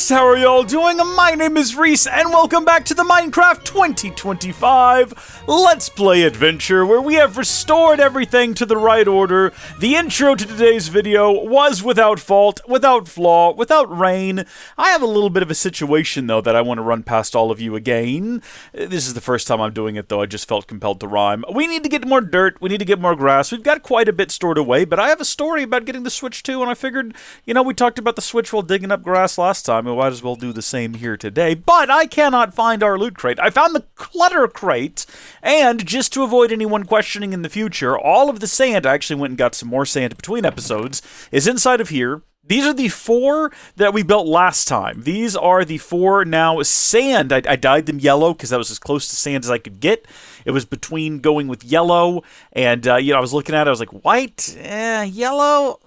folks, how are y'all doing? My name is Rees, and welcome back to the Minecraft 2025 Let's Play Adventure, where we have restored everything to the right order. The intro to today's video was without fault, without flaw, without rain. I have a little bit of a situation, though, that I want to run past all of you again. This is the first time I'm doing it, though. I just felt compelled to rhyme. We need to get more dirt. We need to get more grass. We've got quite a bit stored away, but I have a story about getting the Switch too, and I figured, you know, we talked about the Switch while digging up grass last time, we might as well do the same here today. But I cannot find our loot crate. I found the clutter crate, and just to avoid anyone questioning in the future, all of the sand, I actually went and got some more sand between episodes, is inside of here. These are the 4 that we built last time. These are the 4 now sand. I dyed them yellow because that was as close to sand as I could get. It was between going with yellow and, I was looking at it, I was like, white, yellow,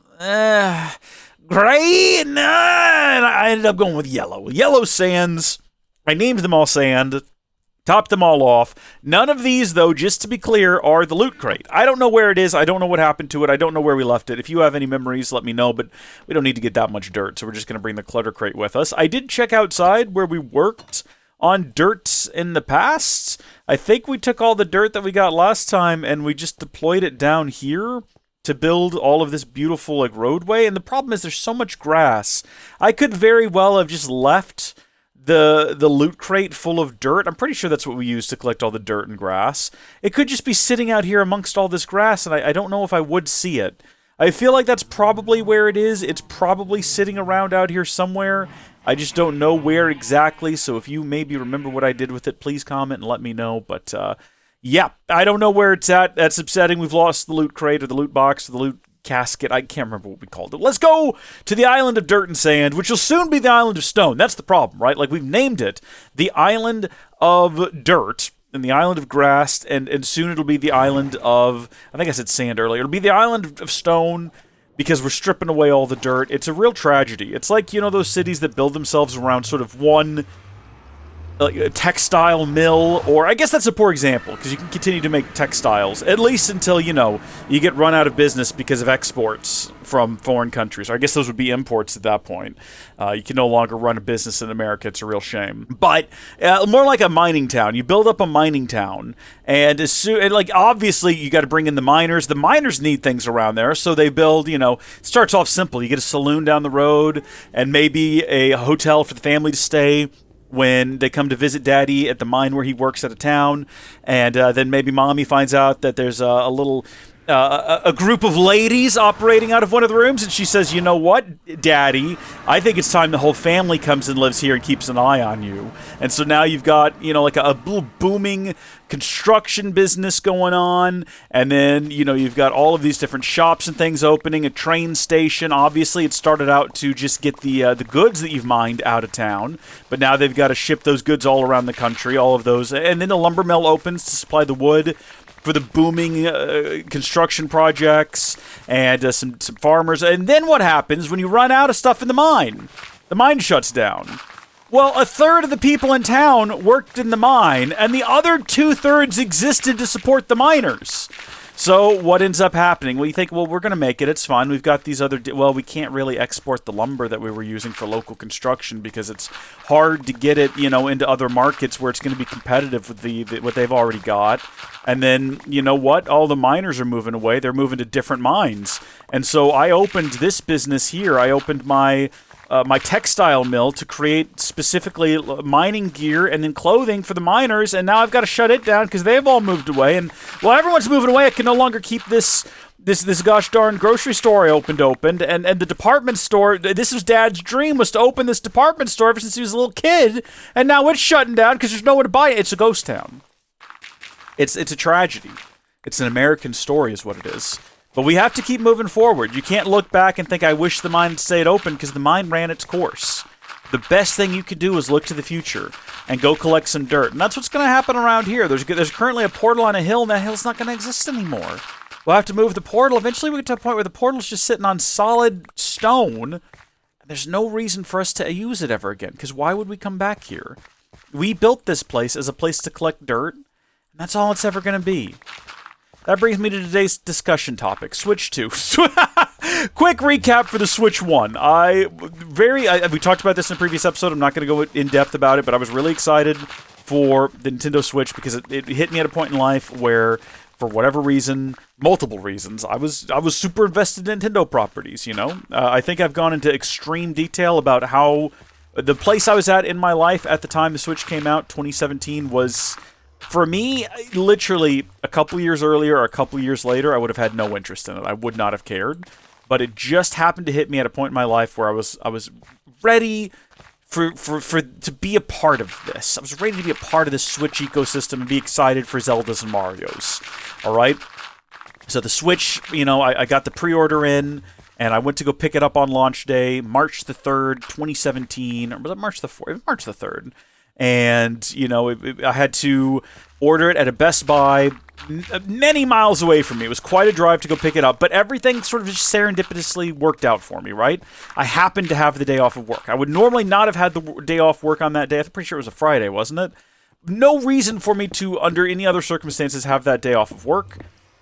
gray, nah, and I ended up going with yellow. Yellow sands. I named them all sand. Topped them all off. None of these, though, just to be clear, are the loot crate. I don't know where it is. I don't know what happened to it. I don't know where we left it. If you have any memories, let me know, but we don't need to get that much dirt, so we're just going to bring the clutter crate with us. I did check outside where we worked on dirt in the past. I think we took all the dirt that we got last time, and we just deployed it down here to build all of this beautiful roadway, and the problem is there's so much grass. I could very well have just left the loot crate full of dirt. I'm pretty sure that's what we used to collect all the dirt and grass. It could just be sitting out here amongst all this grass, and I don't know if I would see it. I feel like that's probably where it is. It's probably sitting around out here somewhere. I just don't know where exactly, so if you maybe remember what I did with it, please comment and let me know, but yeah, I don't know where it's at. That's upsetting. We've lost the loot crate or the loot box or the loot casket. I can't remember what we called it. Let's go to the island of dirt and sand, which will soon be the island of stone. That's the problem, right? Like, we've named it the island of dirt and the island of grass, and soon it'll be the island of, I think I said sand earlier. It'll be the island of stone because we're stripping away all the dirt. It's a real tragedy. It's like, those cities that build themselves around sort of one a textile mill, or I guess that's a poor example, because you can continue to make textiles, at least until, you get run out of business because of exports from foreign countries. Or I guess those would be imports at that point. You can no longer run a business in America. It's a real shame. But more like a mining town. You build up a mining town, and obviously you got to bring in the miners. The miners need things around there, so they build, it starts off simple. You get a saloon down the road, and maybe a hotel for the family to stay when they come to visit Daddy at the mine where he works at a town, and then maybe Mommy finds out that there's a little a group of ladies operating out of one of the rooms, and she says, "You know what, Daddy? I think it's time the whole family comes and lives here and keeps an eye on you." And so now you've got, like a little booming construction business going on, and then, you've got all of these different shops and things opening, a train station. Obviously, it started out to just get the goods that you've mined out of town, but now they've got to ship those goods all around the country, all of those, and then the lumber mill opens to supply the wood for the booming construction projects, and some farmers. And then what happens when you run out of stuff in the mine? The mine shuts down. Well, a third of the people in town worked in the mine, and the other 2/3 existed to support the miners. So what ends up happening? Well, you think, well, we're going to make it. It's fine. We've got these other... well, we can't really export the lumber that we were using for local construction because it's hard to get it, into other markets where it's going to be competitive with what they've already got. And then, you know what? All the miners are moving away. They're moving to different mines. And so I opened this business here. I opened my textile mill to create specifically mining gear and then clothing for the miners, and now I've got to shut it down because they've all moved away. And while everyone's moving away, I can no longer keep this gosh darn grocery store I opened, and the department store. This was Dad's dream, was to open this department store ever since he was a little kid, and now it's shutting down because there's nowhere to buy it. It's a ghost town. It's a tragedy. It's an American story is what it is. But we have to keep moving forward. You can't look back and think, I wish the mine had stayed open, because the mine ran its course. The best thing you could do is look to the future and go collect some dirt. And that's what's going to happen around here. There's currently a portal on a hill, and that hill's not going to exist anymore. We'll have to move the portal. Eventually we get to a point where the portal's just sitting on solid stone. There's no reason for us to use it ever again, because why would we come back here? We built this place as a place to collect dirt, and that's all it's ever going to be. That brings me to today's discussion topic. Switch to. Quick recap for the Switch 1. We talked about this in a previous episode. I'm not going to go in depth about it, but I was really excited for the Nintendo Switch because it hit me at a point in life where, for whatever reason, multiple reasons, I was super invested in Nintendo properties, you know? I think I've gone into extreme detail about how the place I was at in my life at the time the Switch came out, 2017, was, for me, literally a couple years earlier or a couple years later, I would have had no interest in it. I would not have cared. But it just happened to hit me at a point in my life where I was ready to be a part of this. I was ready to be a part of this Switch ecosystem and be excited for Zeldas and Marios. All right? So the Switch, you know, I got the pre-order in, and I went to go pick it up on launch day, March the 3rd, 2017. Or was it March the 4th? It was March the 3rd. And, you know, I had to order it at a Best Buy many miles away from me. It was quite a drive to go pick it up, but everything sort of just serendipitously worked out for me, right? I happened to have the day off of work. I would normally not have had the day off work on that day. I'm pretty sure it was a Friday, wasn't it? No reason for me to, under any other circumstances, have that day off of work.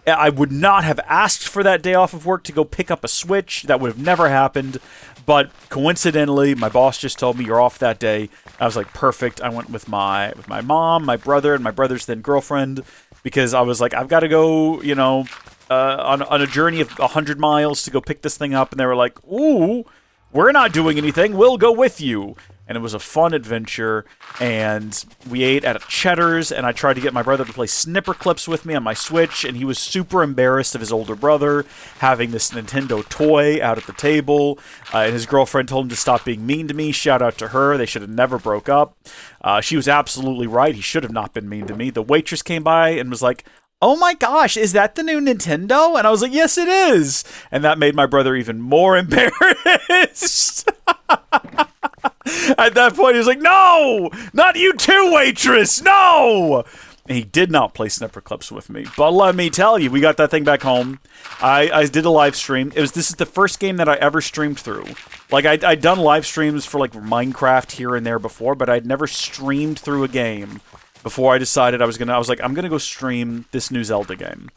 I would not have asked for that day off of work to go pick up a Switch. That would have never happened. But coincidentally, my boss just told me you're off that day. I was like, perfect. I went with my mom, my brother, and my brother's then girlfriend, because I was like, I've got to go, you know, on a journey of 100 miles to go pick this thing up. And they were like, ooh, we're not doing anything. We'll go with you. And it was a fun adventure, and we ate at a Cheddar's, and I tried to get my brother to play Snipper Clips with me on my Switch, and he was super embarrassed of his older brother having this Nintendo toy out at the table, and his girlfriend told him to stop being mean to me. Shout out to her. They should have never broke up. She was absolutely right. He should have not been mean to me. The waitress came by and was like, oh my gosh, is that the new Nintendo? And I was like, yes, it is. And that made my brother even more embarrassed. At that point, he was like, no, not you too, waitress, no. And he did not play Snipper Clips with me. But let me tell you, we got that thing back home. I did a live stream. This is the first game that I ever streamed through. Like, I'd done live streams for, like, Minecraft here and there before, but I'd never streamed through a game before I decided I was like, I'm going to go stream this new Zelda game.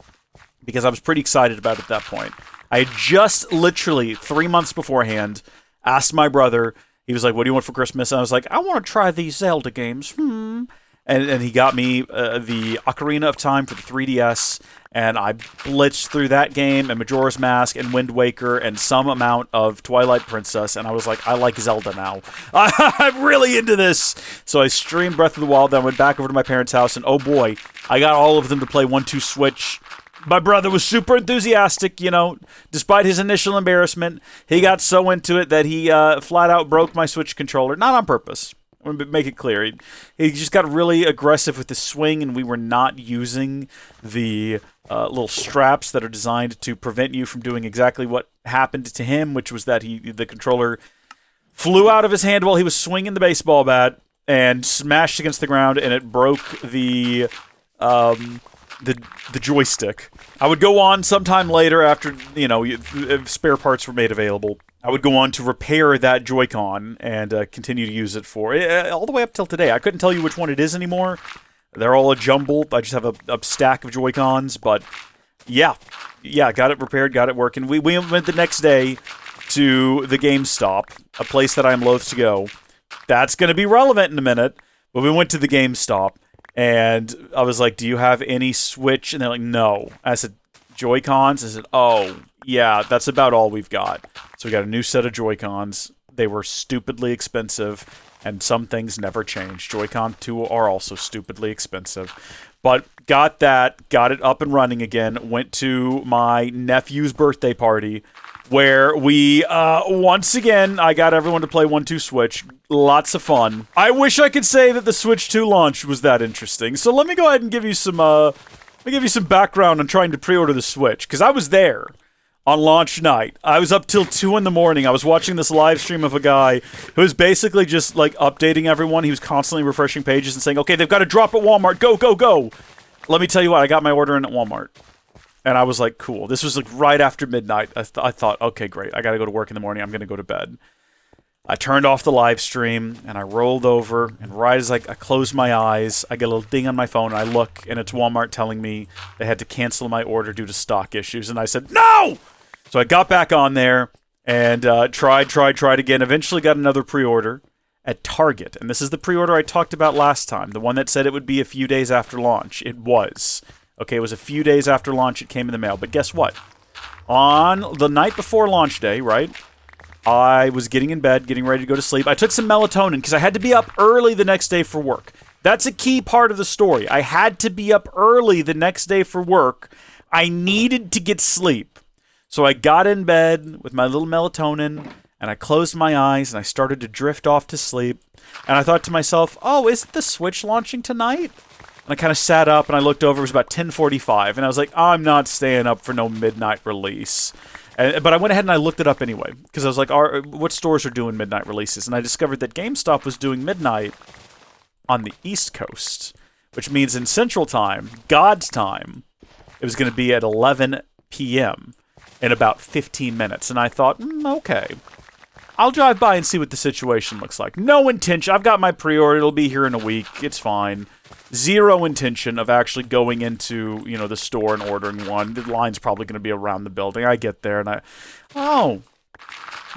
Because I was pretty excited about it at that point. I had just literally 3 months beforehand asked my brother, he was like, what do you want for Christmas? And I was like, I want to try these Zelda games. And he got me the Ocarina of Time for the 3DS, and I blitzed through that game, and Majora's Mask, and Wind Waker, and some amount of Twilight Princess, and I was like, I like Zelda now. I'm really into this. So I streamed Breath of the Wild, then went back over to my parents' house, and oh boy, I got all of them to play 1-2 Switch. My brother was super enthusiastic, you know, despite his initial embarrassment. He got so into it that he flat out broke my Switch controller, not on purpose. I want to make it clear. He just got really aggressive with the swing, and we were not using the little straps that are designed to prevent you from doing exactly what happened to him, which was that the controller flew out of his hand while he was swinging the baseball bat and smashed against the ground, and it broke the joystick. I would go on sometime later after, you know, spare parts were made available. I would go on to repair that Joy-Con and continue to use it for all the way up till today. I couldn't tell you which one it is anymore. They're all a jumble. I just have a stack of Joy-Cons, but yeah, got it repaired, got it working. We went the next day to the GameStop, a place that I'm loath to go. That's going to be relevant in a minute, but we went to the GameStop. And I was like, do you have any Switch? And they're like, no. I said, Joy-Cons? I said, oh, yeah, that's about all we've got. So we got a new set of Joy-Cons. They were stupidly expensive, and some things never change. Joy-Con 2 are also stupidly expensive. But got it up and running again, went to my nephew's birthday party, where we, once again, I got everyone to play 1-2 Switch. Lots of fun. I wish I could say that the Switch 2 launch was that interesting. So let me go ahead and give you some background on trying to pre-order the Switch, because I was there on launch night. I was up till 2 in the morning. I was watching this live stream of a guy who was basically just, like, updating everyone. He was constantly refreshing pages and saying, okay, they've got to drop at Walmart. Go, go, go. Let me tell you what, I got my order in at Walmart. And I was like, cool. This was like right after midnight. I thought, okay, great. I got to go to work in the morning. I'm going to go to bed. I turned off the live stream, and I rolled over, and right as I closed my eyes, I get a little ding on my phone, and I look, and it's Walmart telling me they had to cancel my order due to stock issues. And I said, no! So I got back on there and tried again. Eventually got another pre-order at Target. And this is the pre-order I talked about last time. The one that said it would be a few days after launch. It was. Okay, it was a few days after launch. It came in the mail. But guess what? On the night before launch day, right? I was getting in bed, getting ready to go to sleep. I took some melatonin because I had to be up early the next day for work. That's a key part of the story. I had to be up early the next day for work. I needed to get sleep. So I got in bed with my little melatonin, and I closed my eyes, and I started to drift off to sleep. And I thought to myself, oh, isn't the Switch launching tonight? And I kind of sat up, and I looked over. It was about 10:45, and I was like, I'm not staying up for no midnight release. But I went ahead and I looked it up anyway, because I was like, what stores are doing midnight releases? And I discovered that GameStop was doing midnight on the East Coast, which means in Central Time, God's time, it was going to be at 11 p.m. in about 15 minutes. And I thought, okay, I'll drive by and see what the situation looks like. No intention. I've got my pre-order. It'll be here in a week. It's fine. Zero intention of actually going into, the store and ordering one. The line's probably going to be around the building. I get there and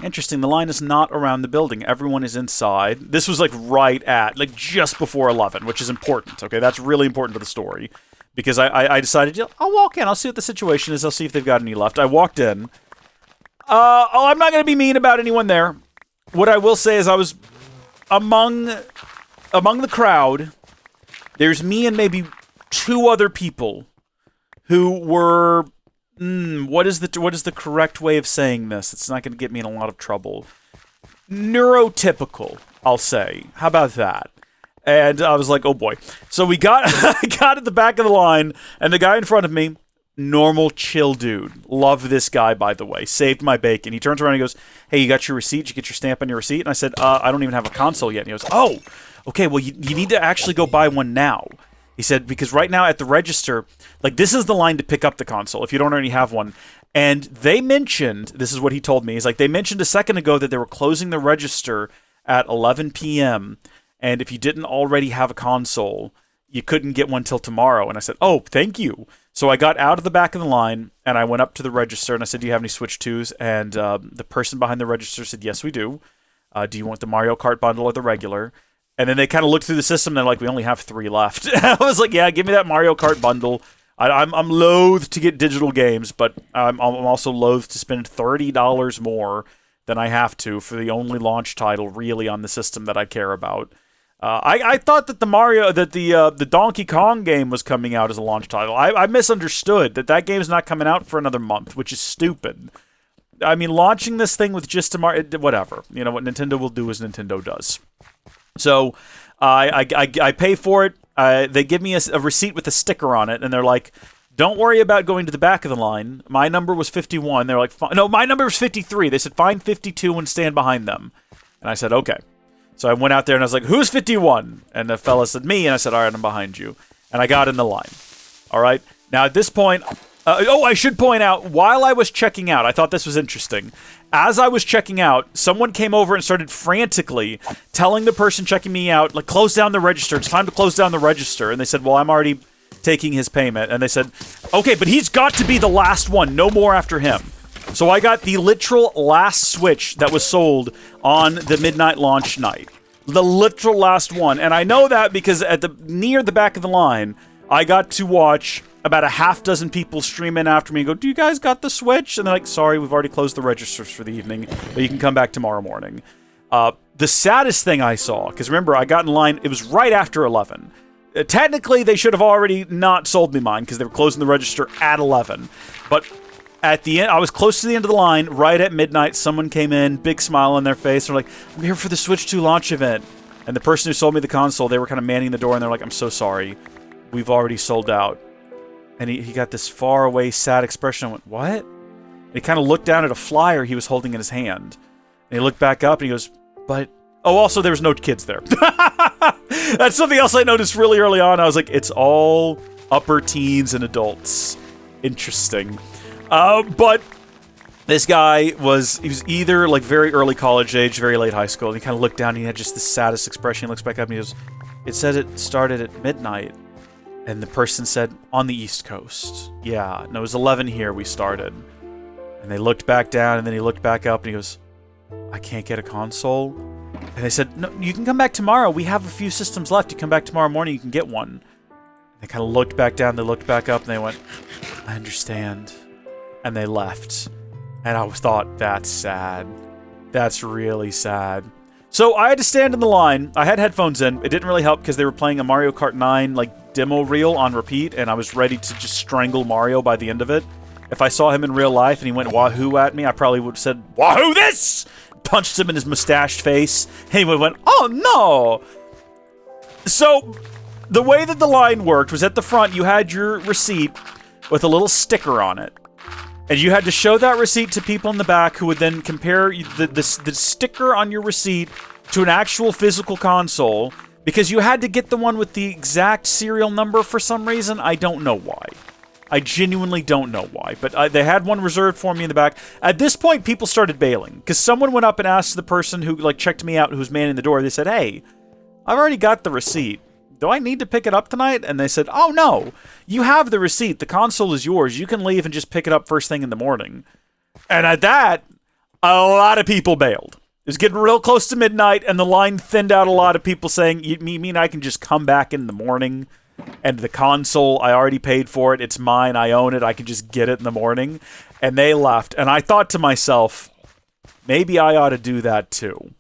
interesting. The line is not around the building. Everyone is inside. This was right at, just before 11, which is important. Okay, that's really important to the story. Because I decided, I'll walk in. I'll see what the situation is. I'll see if they've got any left. I walked in. I'm not going to be mean about anyone there. What I will say is I was among the crowd. There's me and maybe two other people who were, what is the correct way of saying this? It's not going to get me in a lot of trouble. Neurotypical, I'll say. How about that? And I was like, oh boy. So I got at the back of the line, and the guy in front of me, normal, chill dude. Love this guy, by the way. Saved my bacon. He turns around and he goes, hey, you got your receipt? Did you get your stamp on your receipt? And I said, I don't even have a console yet. And he goes, oh, okay, well, you need to actually go buy one now. He said, because right now at the register, this is the line to pick up the console if you don't already have one. And they mentioned, this is what he told me, they mentioned a second ago that they were closing the register at 11 p.m., and if you didn't already have a console, you couldn't get one till tomorrow. And I said, oh, thank you. So I got out of the back of the line, and I went up to the register, and I said, do you have any Switch 2s? And the person behind the register said, yes, we do. Do you want the Mario Kart bundle or the regular? And then they kind of looked through the system, and they're like, we only have 3 left. I was like, yeah, give me that Mario Kart bundle. I'm loath to get digital games, but I'm also loath to spend $30 more than I have to for the only launch title really on the system that I care about. I thought that the Donkey Kong game was coming out as a launch title. I misunderstood that game's not coming out for another month, which is stupid. I mean, launching this thing with just tomorrow, whatever. You know what Nintendo will do as Nintendo does. So I pay for it. They give me a receipt with a sticker on it, and they're like, don't worry about going to the back of the line. My number was 51. They're like, no, my number was 53. They said, find 52 and stand behind them. And I said, okay. So I went out there and I was like, who's 51? And the fella said, me. And I said, all right, I'm behind you. And I got in the line. All right. Now at this point, I should point out, while I was checking out, I thought this was interesting. As I was checking out, someone came over and started frantically telling the person checking me out, close down the register. It's time to close down the register. And they said, well, I'm already taking his payment. And they said, okay, but he's got to be the last one. No more after him. So I got the literal last Switch that was sold on the midnight launch night. The literal last one. And I know that because near the back of the line, I got to watch about a half dozen people stream in after me and go, do you guys got the Switch? And they're like, sorry, we've already closed the registers for the evening, but you can come back tomorrow morning. The saddest thing I saw, because remember, I got in line, it was right after 11. Technically, they should have already not sold me mine because they were closing the register at 11. But at the end, I was close to the end of the line, right at midnight, someone came in, big smile on their face. They're like, I'm here for the Switch 2 launch event. And the person who sold me the console, they were kind of manning the door, and they're like, I'm so sorry. We've already sold out. And he got this far away, sad expression. I went, what? And he kind of looked down at a flyer he was holding in his hand. And he looked back up, and he goes, but... Oh, also, there was no kids there. That's something else I noticed really early on. I was like, it's all upper teens and adults. Interesting. But this guy was either very early college age, very late high school. And he kind of looked down and he had just the saddest expression. He looks back up and he goes, it said it started at midnight. And the person said, on the East Coast. Yeah, no, it was 11 here we started. And they looked back down, and then he looked back up, and he goes, I can't get a console. And they said, no, you can come back tomorrow. We have a few systems left. You come back tomorrow morning, you can get one. They kind of looked back down, they looked back up, and they went, I understand. And they left. And I thought, that's sad. That's really sad. So I had to stand in the line. I had headphones in. It didn't really help because they were playing a Mario Kart 9 like demo reel on repeat, and I was ready to just strangle Mario by the end of it. If I saw him in real life and he went wahoo at me, I probably would have said, wahoo this! Punched him in his mustached face. And he went, oh no! So the way that the line worked was at the front, you had your receipt with a little sticker on it. And you had to show that receipt to people in the back who would then compare the sticker on your receipt to an actual physical console, because you had to get the one with the exact serial number for some reason. I don't know why. I genuinely don't know why. But they had one reserved for me in the back. At this point, people started bailing, because someone went up and asked the person who like checked me out, who was manning the door. They said, hey, I've already got the receipt. Do I need to pick it up tonight? And they said, oh no, you have the receipt. The console is yours. You can leave and just pick it up first thing in the morning. And at that, a lot of people bailed. It was getting real close to midnight, and the line thinned out a lot of people saying, you mean I can just come back in the morning? And the console, I already paid for it. It's mine. I own it. I can just get it in the morning. And they left. And I thought to myself, maybe I ought to do that too.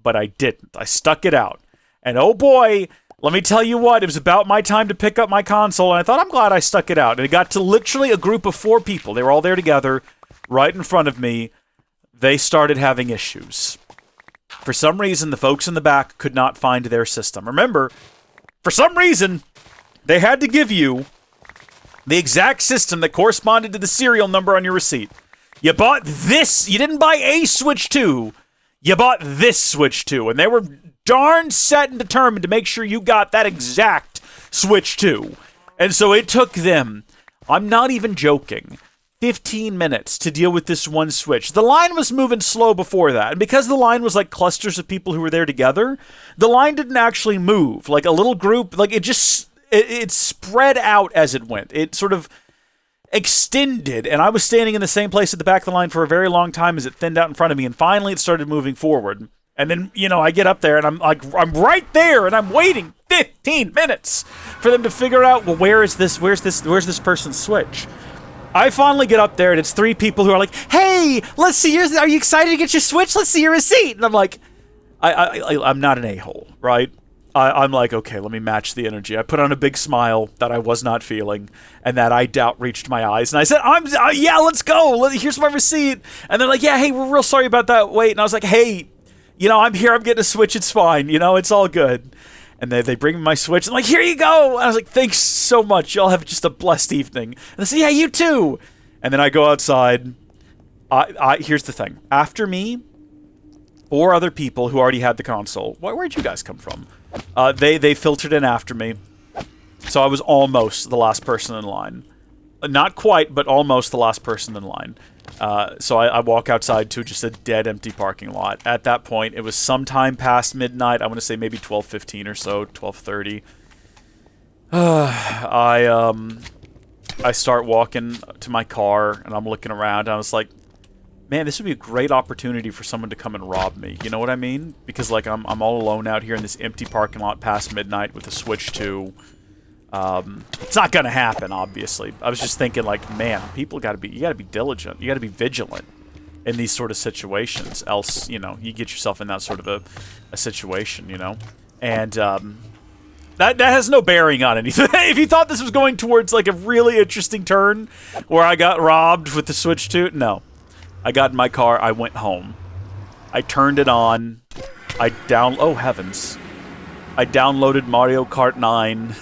But I didn't. I stuck it out. And oh boy, let me tell you what, it was about my time to pick up my console, and I thought, I'm glad I stuck it out. And it got to literally a group of 4 people. They were all there together, right in front of me. They started having issues. For some reason, the folks in the back could not find their system. Remember, for some reason, they had to give you the exact system that corresponded to the serial number on your receipt. You bought this. You didn't buy a Switch 2. You bought this Switch 2. And they were darn set and determined to make sure you got that exact Switch 2. And so it took them, I'm not even joking, 15 minutes to deal with this one Switch. The line was moving slow before that. And because the line was like clusters of people who were there together, the line didn't actually move. Like a little group, like it spread out as it went. It sort of extended, and I was standing in the same place at the back of the line for a very long time as it thinned out in front of me, and finally it started moving forward. And then, I get up there, and I'm right there, and I'm waiting 15 minutes for them to figure out, well, where's this person's Switch? I finally get up there, and it's 3 people who are like, hey, let's see are you excited to get your Switch? Let's see your receipt. And I'm like, I'm not an a-hole, right? I'm like, okay, let me match the energy. I put on a big smile that I was not feeling, and that I doubt reached my eyes. And I said, yeah, let's go. Here's my receipt. And they're like, yeah, hey, we're real sorry about that wait. And I was like, hey, I'm here. I'm getting a Switch. It's fine. It's all good. And they bring me my Switch. And like, here you go. And I was like, thanks so much. Y'all have just a blessed evening. And they say, yeah, you too. And then I go outside. Here's the thing. After me, 4 other people who already had the console. Where'd you guys come from? They filtered in after me. So I was almost the last person in line. Not quite, but almost the last person in line. So I walk outside to just a dead, empty parking lot. At that point, it was sometime past midnight. I want to say maybe 12:15 or so, 12:30. I start walking to my car, and I'm looking around, and I was like, man, this would be a great opportunity for someone to come and rob me. You know what I mean? Because, I'm all alone out here in this empty parking lot past midnight with a Switch 2. It's not gonna happen, obviously. I was just thinking, man, you gotta be diligent. You gotta be vigilant in these sort of situations. Else, you get yourself in that sort of a situation, And, that has no bearing on anything. If you thought this was going towards, a really interesting turn where I got robbed with the Switch 2, no. I got in my car, I went home. I turned it on. Oh heavens. I downloaded Mario Kart 9,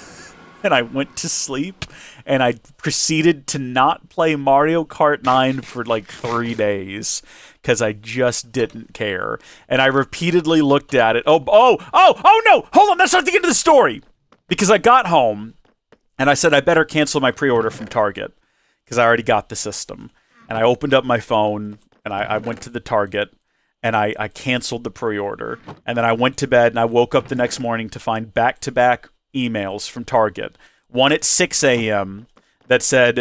and I went to sleep, and I proceeded to not play Mario Kart 9 for 3 days, because I just didn't care. And I repeatedly looked at it. Oh no! Hold on, that's not the end of the story! Because I got home, and I said I better cancel my pre-order from Target, because I already got the system. And I opened up my phone, and I went to the Target, and I canceled the pre-order. And then I went to bed, and I woke up the next morning to find back-to-back emails from Target. One at 6 a.m. that said,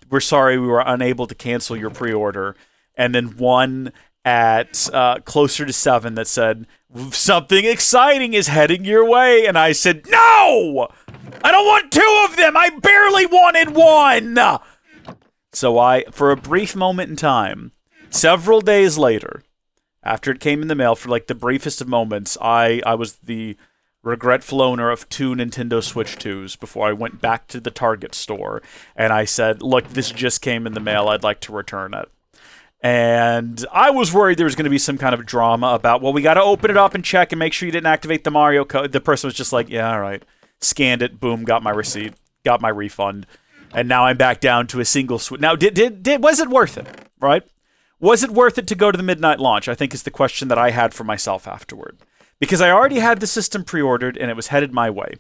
we're sorry we were unable to cancel your pre-order. and then one at closer to 7 that said, something exciting is heading your way. And I said, no! I don't want 2 of them! I barely wanted 1! So for a brief moment in time, several days later, after it came in the mail, for like the briefest of moments, I was the regretful owner of 2 Nintendo Switch 2s before I went back to the Target store, and I said, look, this just came in the mail, I'd like to return it. And I was worried there was going to be some kind of drama about, well, we got to open it up and check and make sure you didn't activate the Mario code. The person was just like, yeah, all right. Scanned it, boom, got my receipt, got my refund. And now I'm back down to a single Switch. Now, was it worth it, right? Was it worth it to go to the midnight launch? I think is the question that I had for myself afterward. Because I already had the system pre-ordered and it was headed my way.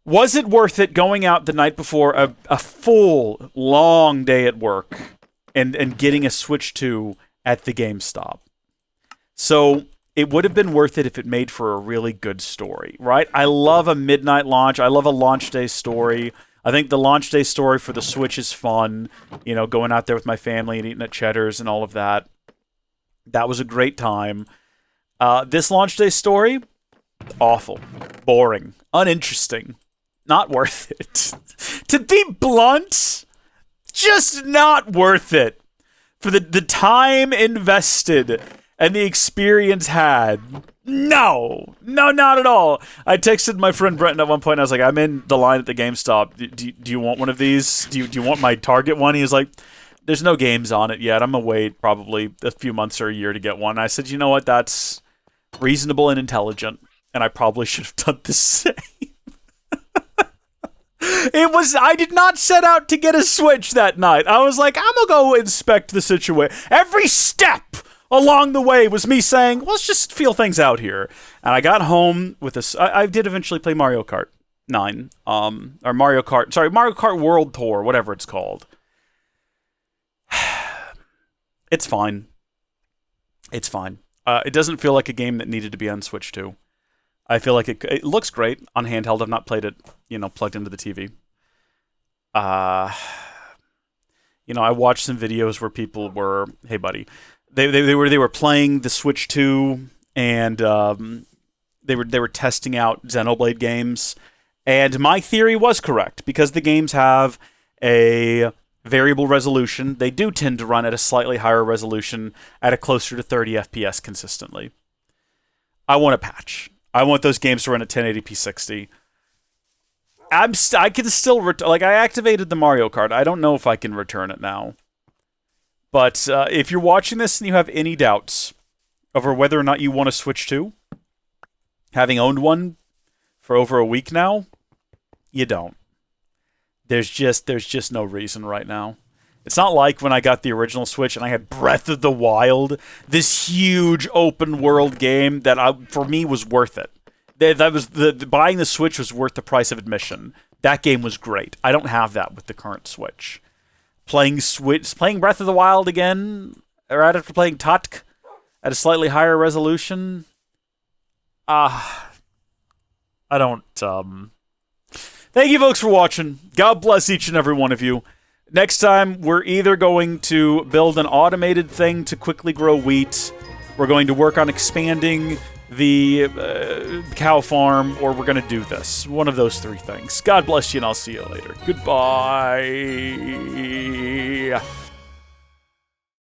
Was it worth it going out the night before a full, long day at work and getting a Switch 2 at the GameStop? So it would have been worth it if it made for a really good story, right? I love a midnight launch. I love a launch day story. I think the launch day story for the Switch is fun. You know, going out there with my family and eating at Cheddar's and all of that. That was a great time. This launch day story, awful, boring, uninteresting, not worth it. To be blunt, just not worth it. For the time invested and the experience had. No, not at all. I texted my friend Brenton at one point. I was like, I'm in the line at the GameStop. Do you want one of these? Do you want my Target one? He was like, there's no games on it yet. I'm going to wait probably a few months or a year to get one. I said, you know what? That's reasonable and intelligent. And I probably should have done the same. I did not set out to get a Switch that night. I was like, I'm going to go inspect the situation. Every step along the way was me saying, well, let's just feel things out here. And I got home with this. I did eventually play Mario Kart 9. Or Mario Kart World Tour, whatever it's called. It's fine. It's fine. It doesn't feel like a game that needed to be on Switch 2. I feel like it looks great on handheld. I've not played it, plugged into the TV. I watched some videos where people were, hey buddy, they were playing the Switch 2 and they were testing out Xenoblade games, and my theory was correct because the games have a variable resolution. They do tend to run at a slightly higher resolution at a closer to 30 FPS consistently. I want a patch. I want those games to run at 1080p 60. I can still I activated the Mario Kart. I don't know if I can return it now. But if you're watching this and you have any doubts over whether or not you want to Switch 2, having owned one for over a week now, you don't. There's just no reason right now. It's not like when I got the original Switch and I had Breath of the Wild, this huge open world game that for me was worth it. That was buying the Switch was worth the price of admission. That game was great. I don't have that with the current Switch. Playing Breath of the Wild again, right after playing Tatk at a slightly higher resolution. I don't. Thank you, folks, for watching. God bless each and every one of you. Next time, we're either going to build an automated thing to quickly grow wheat, we're going to work on expanding the cow farm, or we're going to do this. One of those 3 things. God bless you, and I'll see you later. Goodbye.